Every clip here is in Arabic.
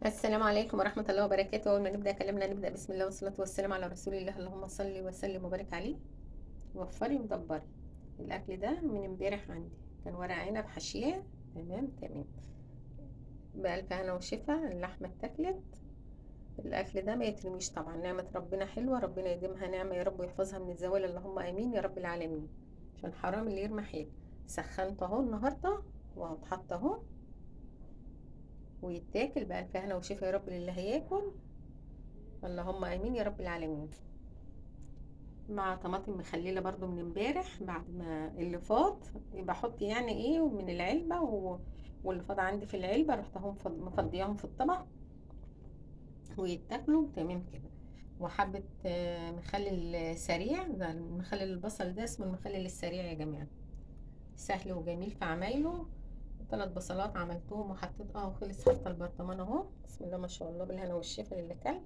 السلام عليكم ورحمة الله وبركاته. أول ما نبدأ كلامنا نبدأ بسم الله والصلاة والسلام على رسول الله. اللهم صل وسلم وبارك عليه. وفري ودبري. الأكل ده من امبارح عندي كان ورق عنب حشيه. تمام تمام. بألف هنا وشفا. اللحمة اتاكلت. الأكل ده ما يترميش طبعا، نعمة ربنا حلوة، ربنا يديمها نعمة يا رب ويحفظها من الزوال، اللهم آمين يا رب العالمين. عشان حرام اللي يرمي حاجة. سخنت اهو النهاردة وهتحط اهو ويتاكل بألف هنا وشفا يا رب للي هياكل، اللهم امين يا رب العالمين. مع طماطم مخلله برضو من امبارح بعد ما اللي فاض، بحط يعني ايه من العلبه واللي فاض عندي في العلبه رحت اهم مفضياهم في الطبق ويتاكلوا تمام كده. وحبه مخلل سريع، ده المخلل البصل ده اسمه المخلل السريع يا جماعه، سهل وجميل في عمايله. 3 بصلات عملتهم وحطيت وخلص حتى البرطمان اهو، بسم الله ما شاء الله بالهنا والشفا للي كل.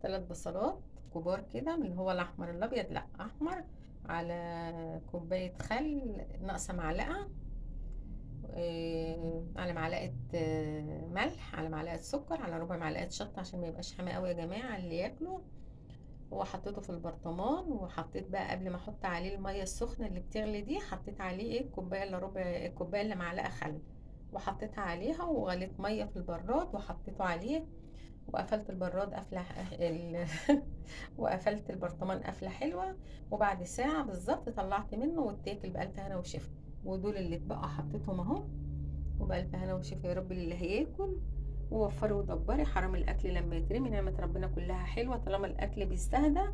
3 بصلات كبار كده، من اللي هو الاحمر الابيض لا احمر، على كوبايه خل ناقصه معلقه، على معلقه ملح، على معلقه سكر، على ربع معلقه شطه عشان ما يبقاش حامي قوي يا جماعه اللي ياكله. وحطيته في البرطمان، وحطيت بقى قبل ما احط عليه الميه السخنه اللي بتغلي دي، حطيت عليه ايه كوبايه الا ربع، كوبايه الا معلقه خل، وحطيتها عليها وغليت ميه في البراد وحطيته عليه. وقفلت البراد قفله وقفلت البرطمان قفله حلوه. وبعد ساعه بالظبط طلعت منه واتاكل بالف هنا وشفا. ودول اللي اتبقى حطيتهم اهو، وبالف هنا وشفا يا رب للي هياكل. ووفري ودبري، حرام الاكل لما يترمي، نعمه ربنا كلها حلوه طالما الاكل بيستهدى.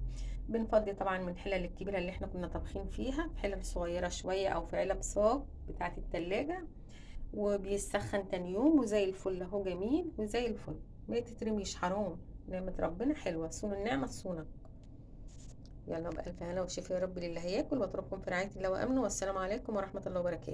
بنفضي طبعا من الحلل الكبيره اللي احنا كنا طابخين فيها في حلل صغيره شويه او في علب صاج بتاعه التلاجة، وبيسخن تاني يوم وزي الفل اهو، جميل وزي الفل. ما تترميش حرام، نعمة ربنا حلوة، صون النعمة تصونك. يلا بألف هنا وشفا يا رب للي هياكل، واترككم في رعاية الله وأمنه، والسلام عليكم ورحمة الله وبركاته.